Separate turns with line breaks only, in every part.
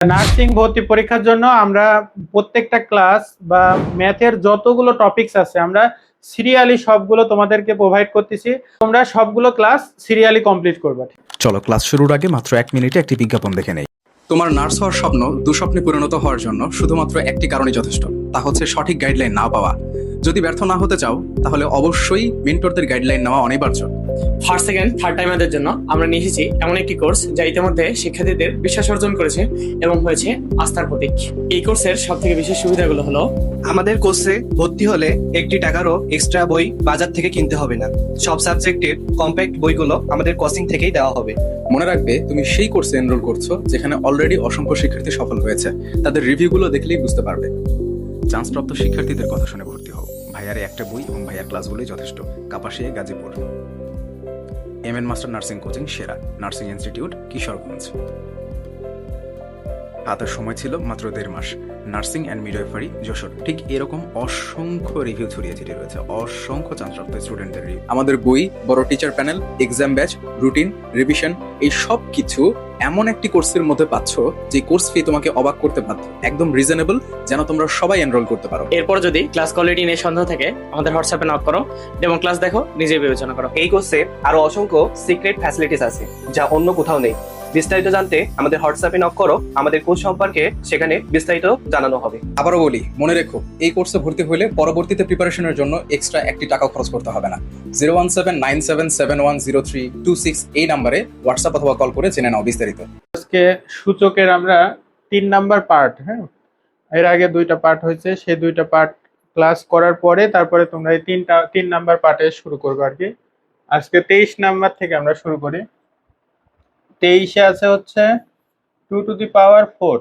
Nursing ভর্তি পরীক্ষার জন্য আমরা প্রত্যেকটা ক্লাস বা ম্যাথের যতগুলো টপিকস আছে আমরা সিরিয়ালি সবগুলো তোমাদেরকে প্রোভাইড করতেছি। তোমরা সবগুলো ক্লাস সিরিয়ালি কমপ্লিট করবে।
চলো ক্লাস শুরুর আগে মাত্র 1 মিনিটে একটি বিজ্ঞাপন দেখে নেই। তোমার নার্স হওয়ার স্বপ্ন দুঃস্বপ্নে পরিণত হওয়ার জন্য শুধুমাত্র একটি কারণই যথেষ্ট, তা হচ্ছে সঠিক গাইডলাইন না পাওয়া। যদি ব্যর্থ না হতে চাও তাহলে অবশ্যই মেন্টরদের গাইডলাইন নেওয়া অনিবার্য।
ফার্স্ট সেকেন্ড থার্ড টাইমারদের জন্য আমরা নিয়ে এসেছি এমন একটি কোর্স যা ইতিমধ্যে শিক্ষার্থীদের বিশ্বাস অর্জন করেছে এবং হয়েছে আস্থার প্রতীক। এই কোর্সের সব থেকে বিশেষ সুবিধাগুলো হলো
আমাদের কোর্সে ভর্তি হলে একটি টাকারও এক্সট্রা বই বাজার থেকে কিনতে হবে না। সব সাবজেক্টের কম্প্যাক্ট বইগুলো আমাদের কোচিং থেকেই দেওয়া হবে।
মনে রাখবে, তুমি সেই কোর্সে এনরোল করছো যেখানে অলরেডি অসংখ্য শিক্ষার্থী সফল হয়েছে। তাদের রিভিউগুলো দেখলেই বুঝতে পারবে। চান্সপ্রাপ্ত শিক্ষার্থীদের কথা শুনে ভর্তি হও। ভাইয়ারে একটা বই এবং ভাইয়ার ক্লাসগুলোই যথেষ্ট। Kapasia, Gazipur. MN master nursing coaching সেরা। Nursing institute, Kishoreganj. হাতের সময় ছিল মাত্র 1.5 মাস। Nursing and midwifery, Jessore. ঠিক এরকম অসংখ্য রিভিউ ছড়িয়ে ছিটিয়ে রয়েছে, অসংখ্য চান্সপ্রাপ্ত স্টুডেন্টদের রিভিউ। আমাদের বই, বড় teacher panel, exam batch, routine, revision, এই সব কিছু এমন একটি কোর্সের মধ্যে পাচ্ছ যে কোর্স ফি তোমাকে অবাক করতে বাধ্য। একদম রিজনেবল, যেন তোমরা সবাই এনরোল করতে পারো।
এরপর যদি ক্লাস কোয়ালিটি নিয়ে সন্দেহ থাকে আমাদের হোয়াটসঅ্যাপে নক করো, ডেমো ক্লাস দেখো, নিজে বিবেচনা করো।
এই কোর্সে আরো অসংখ্য সিক্রেট ফ্যাসিলিটিস আছে যা অন্য কোথাও নেই। বিস্তারিত জানতে আমাদের হোয়াটসঅ্যাপে নক করো, আমাদের কোর্স সম্পর্কে সেখানে বিস্তারিত জানানো হবে।
আবারও বলি, মনে রেখো, এই কোর্সে ভর্তি হলে পরবর্তীতে প্রিপারেশনের জন্য এক্সট্রা একটি টাকাও খরচ করতে হবে না। 01797710326 এই নাম্বারে হোয়াটসঅ্যাপ অথবা কল করে জেনে নাও বিস্তারিত।
আজকে সূচকের আমরা 3 নাম্বার পার্ট, হ্যাঁ, এর আগে 2টা পার্ট হয়েছে, সেই 2টা পার্ট ক্লাস করার পরে তারপরে তোমরা এই 3 নাম্বার পার্টে শুরু করবে আর কি। আজকে 23 নাম্বার থেকে আমরা শুরু করি। 23-এ আছে হচ্ছে 2 টু দি পাওয়ার 4।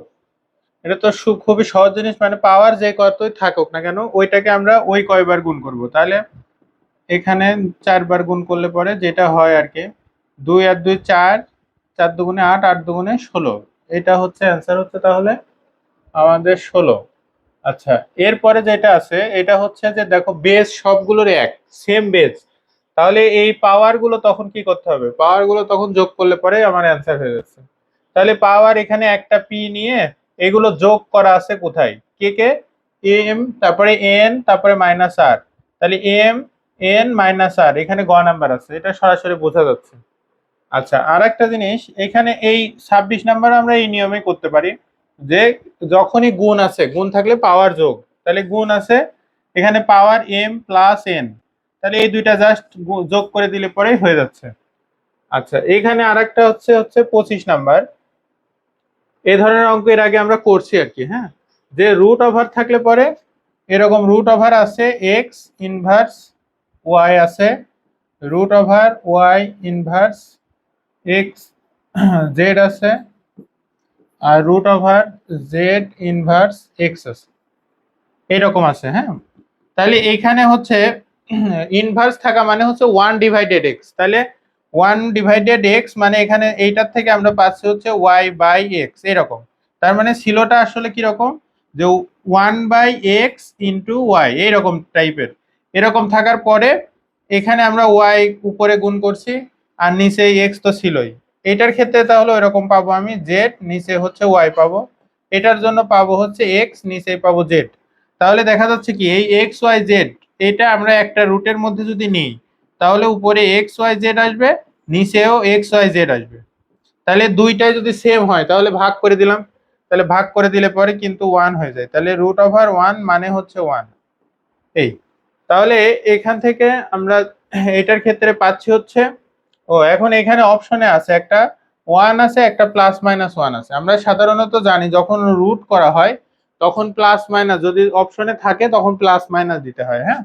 এটা তো খুবই সহজ জিনিস, মানে পাওয়ার যে কতই থাকুক না কেন ওইটাকে আমরা ওই কয়বার গুণ করব। তাহলে এখানে 4 বার গুণ করলে পরে যেটা হয় আর কি, 2 আর 2 4, 4 দুগুণে 8, 8 দুগুণে 16। এটা হচ্ছে অ্যান্সার, হচ্ছে তাহলে আমাদের 16। আচ্ছা, এরপরে যেটা আছে এটা হচ্ছে যে দেখো বেস সবগুলোর এক, সেম বেস। তাহলে এই পাওয়ার গুলো তখন কি করতে হবে, পাওয়ার গুলো তখন যোগ করলে পরে আমার অ্যান্সার হয়ে যাচ্ছে। তাহলে পাওয়ার এখানে একটা পি নিয়ে এগুলো যোগ করা আছে কোথায়, কে কে, এম, তারপরে এন, তারপরে মাইনাস আর। তাহলে এম এন মাইনাস আর এখানে গ নাম্বার আছে, এটা সরাসরি বোঝা যাচ্ছে। আচ্ছা, আর একটা জিনিস, এখানে এই 26 নাম্বার আমরা এই নিয়মে করতে পারি যে যখনই গুণ আছে, গুণ থাকলে পাওয়ার যোগ, তাহলে গুণ আছে এখানে পাওয়ার এম প্লাস এন, তাহলে এই দুইটা জাস্ট যোগ করে দিলে পরেই হয়ে যাচ্ছে। আচ্ছা, এখানে আরেকটা হচ্ছে 25 নাম্বার। এই ধরনের অঙ্ক এর আগে আমরা করছি আর কি, হ্যাঁ, যে রুট ওভার থাকলে পরে এরকম রুট ওভার আছে এক্স ইনভার্স ওয়াই আছে, root over y inverse x z আছে, আর root over z inverse x আছে, এরকম আছে। হ্যাঁ, তাহলে এখানে হচ্ছে ইনভার্স থাকা মানে হচ্ছে 1 ডিভাইডেড এক্স, তাহলে 1 ডিভাইডেড এক্স মানে এখানে এইটার থেকে আমরা পাচ্ছি হচ্ছে ওয়াই বাই এক্স, এরকম। তার মানে ছিলটা আসলে কিরকম, যে 1 বাই এক্স ইন্টু ওয়াই, এইরকম টাইপের। এরকম থাকার পরে এখানে আমরা ওয়াই উপরে গুণ করছি আর নিচে এক্স তো ছিলই। এটার ক্ষেত্রে তাহলে এরকম পাবো আমি, জেড নিচে হচ্ছে ওয়াই পাবো, এটার জন্য পাবো হচ্ছে এক্স নিচে পাবো জেড। তাহলে দেখা যাচ্ছে কি এই এক্স ওয়াই জেড এটা আমরা একটা রুটের মধ্যে যদি নিই তাহলে উপরে এক্স ওয়াই জেড আসবে, নিচেও এক্স ওয়াই জেড আসবে। তাহলে দুইটাই যদি সেম হয় তাহলে ভাগ করে দিলাম, তাহলে ভাগ করে দিলে পরে কিন্তু 1 হয়ে যায়, তাহলে রুট ওভার 1 মানে হচ্ছে 1। এই তাহলে এখান থেকে আমরা এটার ক্ষেত্রে পাচ্ছি হচ্ছে, ও এখন এখানে অপশনে আছে একটা 1 আছে, একটা প্লাস মাইনাস 1 আছে। আমরা সাধারণত জানি যখন রুট করা হয় তখন প্লাস মাইনাস, যদি অপশনে থাকে তখন প্লাস মাইনাস দিতে হয়। হ্যাঁ,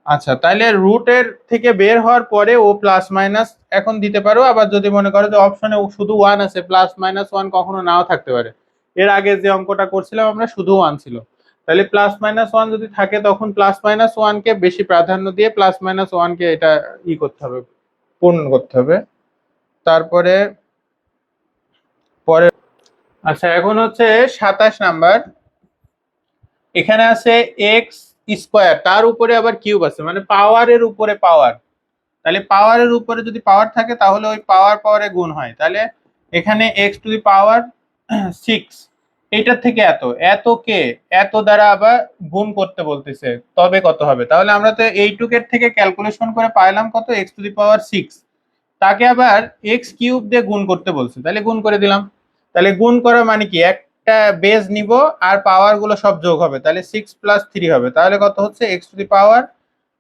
আচ্ছা, তাহলে রুটের থেকে বের হওয়ার পরে ও প্লাস মাইনাস এখন দিতে পারো, আবার যদি মনে করো যে অপশনে শুধু 1 আছে, প্লাস মাইনাস 1 কখনো নাও থাকতে পারে। এর আগে যে অঙ্কটা করছিলাম আমরা শুধু 1 ছিল, তাহলে প্লাস মাইনাস 1 যদি থাকে তখন প্লাস মাইনাস 1 কে বেশি প্রাধান্য দিয়ে প্লাস মাইনাস 1 কে এটা করতে হবে, পূরণ করতে হবে। তারপরে পরে আচ্ছা, এখন হচ্ছে 27 নাম্বার। এখানে আছে এক্স স্কোয়ার, তার উপরে আবার কিউব আছে, মানে পাওয়ারের উপরে পাওয়ার। তাহলে পাওয়ারের উপরে যদি পাওয়ার থাকে তাহলে ওই পাওয়ারে গুণ হয়। তাহলে এখানে এক্স টু দি পাওয়ার 6, এইটার থেকে এত, এত কে এত দ্বারা আবার গুণ করতে বলতেছে, তবে কত হবে? তাহলে আমরা তো এইটুকের থেকে ক্যালকুলেশন করে পাইলাম কত, এক্স টু দি পাওয়ার 6। তাকে আবার এক্স কিউব দিয়ে গুণ করতে বলছে, তাহলে গুণ করে দিলাম। তাহলে গুণ করা মানে কি, একটা বেজ নিব আর পাওয়ার গুলো সব যোগ হবে, তাহলে 6 + 3 হবে, তাহলে কত হচ্ছে, এক্স টু দি পাওয়ার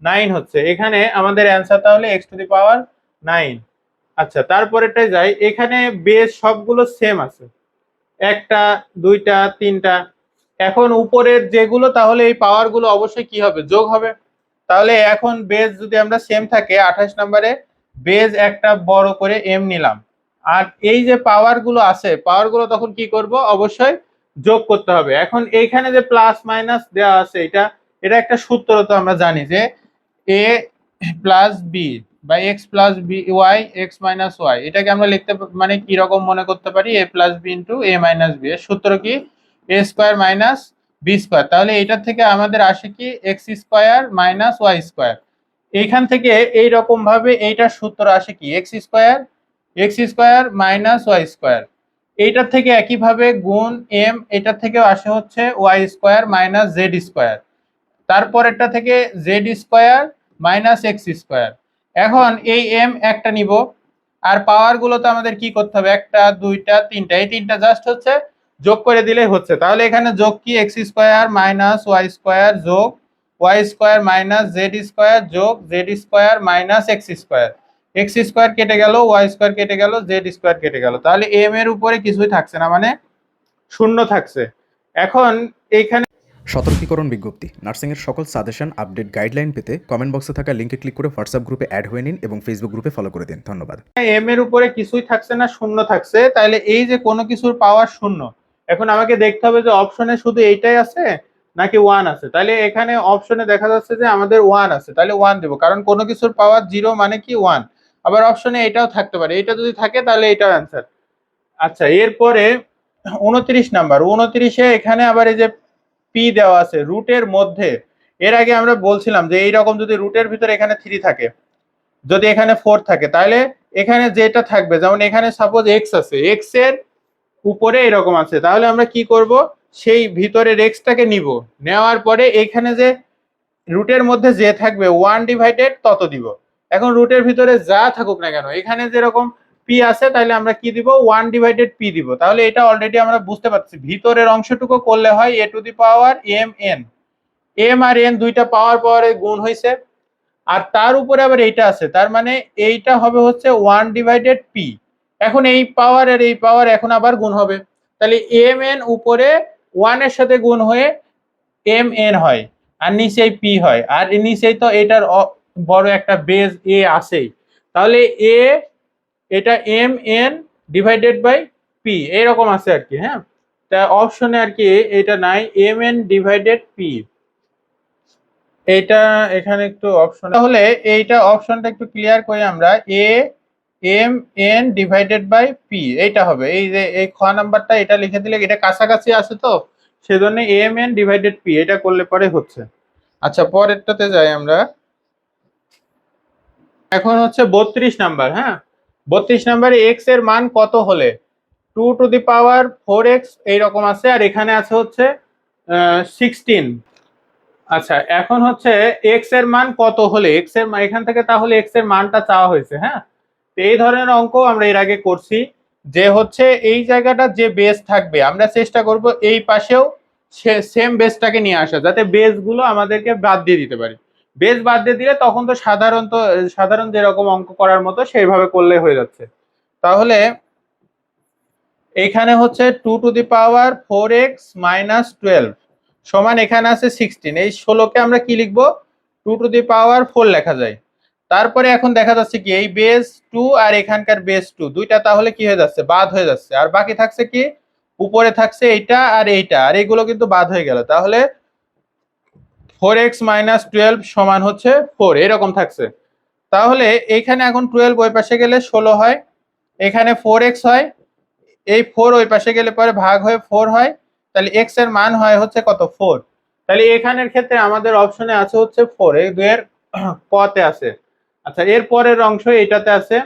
9 হচ্ছে। এখানে আমাদের অ্যান্সার তাহলে এক্স টু দি পাওয়ার 9। আচ্ছা, তারপরেটাই যাই। এখানে বেজ সবগুলো সেম আছে, একটা, দুইটা, তিনটা। এখন উপরের যেগুলো, তাহলে এই পাওয়ার গুলো অবশ্যই কি হবে, যোগ হবে। তাহলে এখন বেজ যদি আমরা সেম থাকে, 28 নম্বরে বেজ একটা বড় করে এম নিলাম, আর এই যে পাওয়ার গুলো আছে, পাওয়ার গুলো তখন কি করব, অবশ্যই যোগ করতে হবে। এখন এইখানে যে প্লাস মাইনাস দেওয়া আছে, এটা এটা একটা সূত্র, তো আমরা জানি যে এ প্লাস বি বা X plus B Y X minus Y, এটাকে আমরা লিখতে মানে কি রকম মনে করতে পারি, A plus B into A minus B. এর সূত্র কি, A square minus B square. তাহলে এটা থেকে আমাদের আসে কি, x square minus Y square. এইখান থেকে এইরকম ভাবে এইটার সূত্র আসে কি, x square minus Y square. এইটার থেকে একইভাবে গুণ এম, এটার থেকেও আসে হচ্ছে Y square minus Z square. তারপরেরটা থেকে Z square minus x square. এখন এই এম একটা নিব, আর পাওয়ার গুলো তো আমাদের কি করতে হবে, একটা, দুইটা, তিনটা, এই তিনটা জাস্ট হচ্ছে যোগ করে দিলেই হচ্ছে। তাহলে এখানে যোগ কি, x square minus Y square যোগ y square minus Z square যোগ z square minus x square. X square কেটে গেল, ওয়াই স্কোয়ার কেটে গেল, জেড স্কোয়ার কেটে গেল, তাহলে এম এর উপরে কিছুই থাকছে না, মানে শূন্য থাকছে। এখন এইখানে
সতর্কীকরণ বিজ্ঞপ্তি, নার্সিংয়ের সকল সাজেশন, আপডেট, গাইডলাইন পেতে কমেন্ট বক্সে থাকা লিঙ্কে ক্লিক করে হোয়াটসঅ্যাপ গ্রুপে অ্যাড হয়ে নিন এবং ফেসবুক গ্রুপে ফলো করে দিন। ধন্যবাদ।
এম এর উপরে কিছুই থাকছে না, শূন্য থাকছে, তাহলে এই যে কোনো কিছুর পাওয়ার শূন্য। এখন আমাকে দেখতে হবে যে অপশনে শুধু এইটাই আছে নাকি ওয়ান আছে। তাহলে এখানে অপশনে দেখা যাচ্ছে যে আমাদের ওয়ান আছে, তাহলে ওয়ান দেবো, কারণ কোনো কিছুর পাওয়ার জিরো মানে কি ওয়ান। আবার অপশনে এটাও থাকতে পারে, এটা যদি থাকে তাহলে এটাও অ্যান্সার। আচ্ছা, এরপরে 29 নাম্বার, 29-এ এখানে আবার এই যে পি দেওয়া আছে রুটের মধ্যে। এর আগে আমরা বলছিলাম যে এইরকম যদি রুটের ভিতরে এখানে 3 থাকে, যদি এখানে 4 থাকে, তাহলে এখানে যেটা থাকবে, যেমন এখানে সাপোজ এক্স আছে, এক্স এর উপরে এরকম আছে, তাহলে আমরা কি করব, সেই ভিতরের এক্সটাকে নিব, নেওয়ার পরে এখানে যে রুটের মধ্যে যে থাকবে 1/, তত দিব। এখন রুটের ভিতরে যা থাকুক না কেন, এখানে যেরকম পি আছে, তাহলে আমরা কি দিব, 1/p দিব। তাহলে এটা অলরেডি আমরা বুঝতে পারছি, ভিতরের অংশটুকু করলে হয় a to the power m n. M আর এন দুইটা পাওয়ার পাওয়ারে গুণ হয়েছে, আর তার উপরে আবার এইটা আছে, তার মানে এইটা হবে হচ্ছে 1/p। এখন এই পাওয়ার আর এই পাওয়ার এখন আবার গুণ হবে, তাহলে এম এন উপরে 1 এর সাথে গুণ হয়ে এম এন হয়, আর নিচেই পি হয়, আর নিচেই তো এটার বড় একটা বেজ এ আছেই। তাহলে এ, এটা M N divided by P এইরকম আছে আর কি। হ্যাঁ, তা অপশনে আর কি এটা নাই, এম এন ডিভাইডেড পি। এইটা এখানে একটু অপশন, তাহলে এইটা অপশনটা একটু ক্লিয়ার করি আমরা, এ M N divided by P এইটা হবে। এই যে এই খ নাম্বারটা এটা লিখে দিলে, এটা কাছাকাছি আছে তো সেজন্য এম এন ডিভাইডেড পি এটা করলে পরে হচ্ছে। আচ্ছা, পরেরটাতে যাই আমরা। এখন হচ্ছে 32 নাম্বার। হ্যাঁ, 32 নাম্বারে এক্স এর মান কত হলে 2 টু দি পাওয়ার 4x এইরকম আছে, আর এখানে আছে হচ্ছে 16। আচ্ছা, এখন হচ্ছে এক্স এর মান কত হলে, এক্স এর এখান থেকে তাহলে এক্স এর মানটা চাওয়া হয়েছে। হ্যাঁ, তো এই ধরনের অঙ্ক আমরা এর আগে করছি, যে হচ্ছে এই জায়গাটা যে বেস থাকবে, আমরা চেষ্টা করব এই পাশেও সেম বেসটাকে নিয়ে আসা, যাতে বেস গুলো আমাদেরকে বাদ দিয়ে দিতে পারি। বেস বাদ দিয়ে দিলে তখন তো সাধারণ যেরকম অঙ্ক করার মতো সেইভাবে করলে হয়ে যাচ্ছে। তাহলে এখানে হচ্ছে 2 two the power 4x minus 12 সমান, এখানে আছে 16। এই 16কে আমরা কি লিখবো, 2 টু দি পাওয়ার 4 লেখা যায়। তারপরে এখন দেখা যাচ্ছে কি, এই বেস 2 আর এখানকার বেস 2 দুইটা তাহলে কি হয়ে যাচ্ছে, বাদ হয়ে যাচ্ছে, আর বাকি থাকছে কি, উপরে থাকছে এইটা আর এইটা, আর এইগুলো কিন্তু বাদ হয়ে গেল। তাহলে 4x মাইনাস 12 সমান হচ্ছে 4 এরকম থাকছে। তাহলে এইখানে এখন 12 ওই পাশে গেলে 16 হয়, এখানে 4x হয়, এই 4 ওই পাশে গেলে পরে ভাগ হয়ে 4 হয়, তাহলে x এর মান হয় হচ্ছে কত, 4। তাহলে এখানের ক্ষেত্রে আমাদের অপশনে আছে হচ্ছে 4, এই দুইয়ের কতে আছে। আচ্ছা, এর পরের অংশ এটাতে আছে,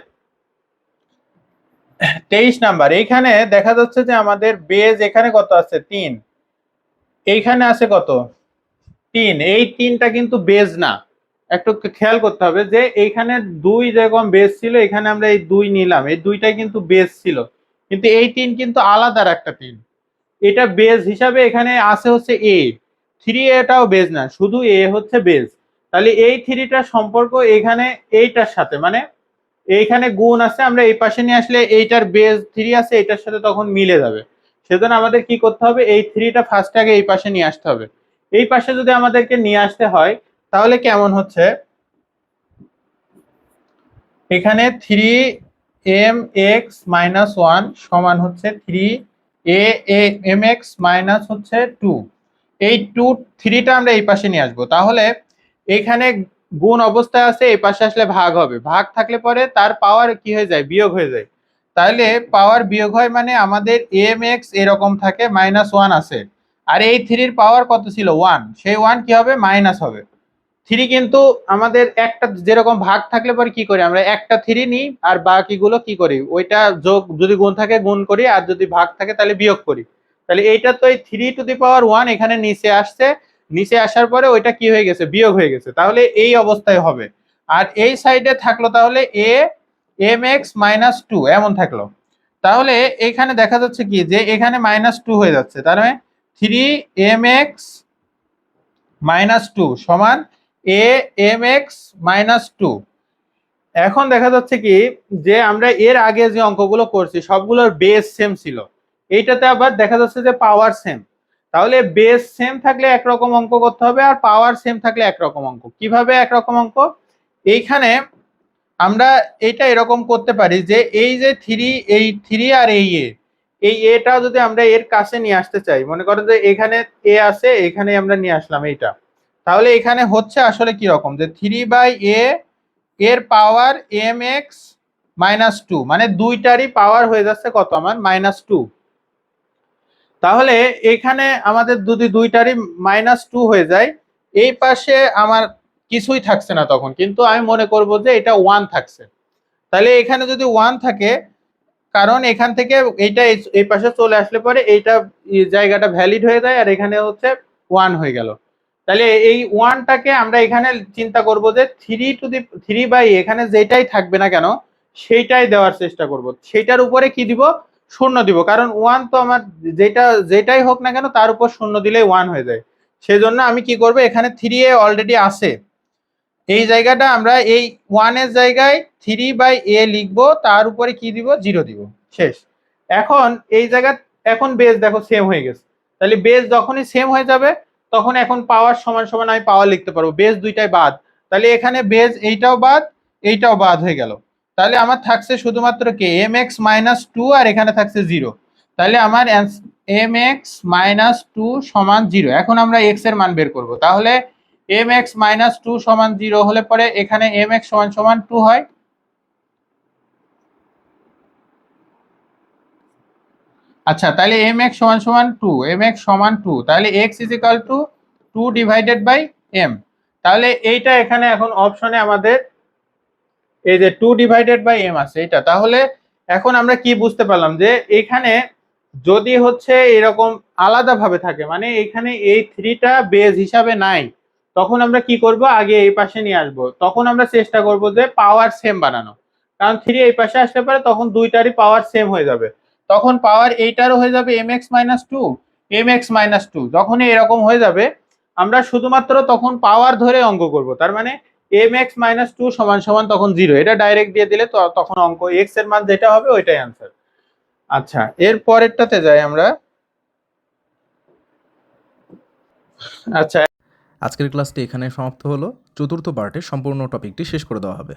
23 নাম্বার, এইখানে দেখা যাচ্ছে যে আমাদের বেজ এখানে কত আছে 3, এইখানে আছে কত 3, এই 3টা কিন্তু বেজ না। একটু খেয়াল করতে হবে যে এইখানে 2 যেরকম বেজ ছিল, এখানে আমরা এই 2 নিলাম, এই 2টাই কিন্তু বেজ ছিল, কিন্তু এই 3 কিন্তু আলাদা একটা 3। এটা বেজ হিসাবে এখানে আছে হচ্ছে এ, 3 এটাও বেজ না, শুধু এ হচ্ছে বেজ। তাহলে এই 3টার সম্পর্ক এখানে এইটার সাথে, মানে এইখানে গুণ আছে, আমরা এই পাশে নিয়ে আসলে এইটার বেজ 3 আছে, এইটার সাথে তখন মিলে যাবে। সেজন্য আমাদের কি করতে হবে, এই 3টা ফার্স্ট আগে এই পাশে নিয়ে আসতে হবে। এই পাশে যদি আমাদেরকে নিয়ে আসতে হয় তাহলে কেমন হচ্ছে, এখানে 3m(x-1) সমান হচ্ছে 3a(m(x) হচ্ছে 2। এই 3টা আমরা এই পাশে নিয়ে আসবো, তাহলে এখানে গুণ অবস্থায় আছে, এই পাশে আসলে ভাগ হবে, ভাগ থাকলে পরে তার পাওয়ার কি হয়ে যায়, বিয়োগ হয়ে যায়। তাহলে পাওয়ার বিয়োগ হয় মানে আমাদের mx এরকম থাকে -1 আছে, আর এই 3-র পাওয়ার কত ছিল 1, সেই 1 কি হবে মাইনাস হবে। 3 কিন্তু আমাদের একটা যেরকম ভাগ থাকলে পরে কি করি, আমরা একটা 3 নিই আর বাকিগুলো কি করি, ওইটা যোগ, যদি গুণ থাকে গুণ করি, আর যদি ভাগ থাকে তাহলে বিয়োগ করি। তাহলে এইটা তো এই 3^1 এখানে নিচে আসছে, নিচে আসার পরে ওইটা কি হয়ে গেছে, বিয়োগ হয়ে গেছে, তাহলে এই অবস্থায় হবে। আর এই সাইডে থাকলো তাহলে mx-2 এমন থাকলো। তাহলে এখানে দেখা যাচ্ছে কি যে এখানে -2 হয়ে যাচ্ছে, তার মানে 3mx-2 সমান amx-2। এখন দেখা যাচ্ছে কি যে আমরা এর আগে যে অঙ্কগুলো করছি সবগুলোর বেস সেম ছিল, এইটাতে আবার দেখা যাচ্ছে যে পাওয়ার সেম। তাহলে বেস সেম থাকলে একরকম অঙ্ক করতে হবে, আর পাওয়ার সেম থাকলে একরকম অঙ্ক। কিভাবে একরকম অঙ্ক, এইখানে আমরা এটা এরকম করতে পারি যে এই যে 3 আর এই এটাও যদি আমরা এর কাছে নিয়ে আসতে চাই, মনে করেন যে এখানে এ আছে, এখানে আমরা নিয়ে আসলাম এইটা, তাহলে এখানে হচ্ছে আসলে কি রকম যে 3/a এর পাওয়ার mx-2, মানে দুইটারই পাওয়ার হয়ে যাচ্ছে কত আমার -2। তাহলে এখানে আমাদের যদি দুইটারই -2 হয়ে যায়, এই পাশে আমার কিছুই থাকছে না তখন, কিন্তু আমি মনে করব যে এটা 1 থাকছে। তাহলে এখানে যদি 1 থাকে, কারণ এখান থেকে এইটা এই পাশে চলে আসলে পরে এইটা জায়গাটা ভ্যালিড হয়ে যায়, আর এখানে হচ্ছে 1 হয়ে গেল। তাহলে এই 1টাকে আমরা এখানে চিন্তা করব যে 3 এখানে যেটাই থাকবে না কেন সেইটাই দেওয়ার চেষ্টা করব, সেইটার উপরে কি দিব, শূন্য দিব, কারণ 1 তো আমার যেটাই হোক না কেন তার উপর শূন্য দিলেই 1 হয়ে যায়। সেজন্য আমি কি করব, এখানে 3a অলরেডি আছে, এই জায়গাটা আমরা এই 1 এর জায়গায় 3/a লিখবো, তার উপরে কি দিব, 0 দিব, শেষ। এখন এই জায়গা, এখন বেস দেখো সেম হয়ে গেছে, তাহলে বেস যখনই সেম হয়ে যাবে তখন এখন পাওয়ার সমান সমান আমি পাওয়ার লিখতে পারবো, বেস দুইটাই বাদ, তাহলে এখানে বেস এইটাও বাদ, এইটাও বাদ হয়ে গেল। তাহলে আমার থাকছে শুধুমাত্র কে mx-2, আর এখানে থাকছে 0। তাহলে আমার mx-2 সমান 0। এখন আমরা x এর মান বের করব, তাহলে mx-2 সমান 0 হলে পরে এখানে mx সমান সমান 2 হয়। আচ্ছা, তাহলে mx সমান সমান 2, mx সমান 2, তাহলে x is equal to 2/m। তাহলে এইটা এখানে এখন অপশনে আমাদের এই যে 2/m আছে এটা। তাহলে এখন আমরা কি বুঝতে পারলাম যে এখানে যদি হচ্ছে এরকম আলাদা ভাবে থাকে, মানে এখানে এই 3টা বেজ হিসাবে নাই, তখন আমরা কি করব, আগে এই পাশে নিয়ে আসব, তখন আমরা চেষ্টা করব যে পাওয়ার সেম বানানো, কারণ 3 এই পাশে আসলে পরে তখন দুইটারই পাওয়ার সেম হয়ে যাবে, তখন পাওয়ার এইটারও হয়ে যাবে mx-2 যখনই এরকম হয়ে যাবে আমরা শুধুমাত্র তখন পাওয়ার ধরে অঙ্ক করব, তার মানে mx-2 সমান সমান তখন 0, এটা ডাইরেক্ট দিয়ে দিলে তখন অঙ্ক x এর মান যেটা হবে ওইটাই आंसर। আচ্ছা, এর পরেরটাতে যাই আমরা। আচ্ছা,
আজকের ক্লাসটি এখানে সমাপ্ত হলো। চতুর্থ পার্টে সম্পূর্ণ টপিকটি শেষ করে দেওয়া হবে।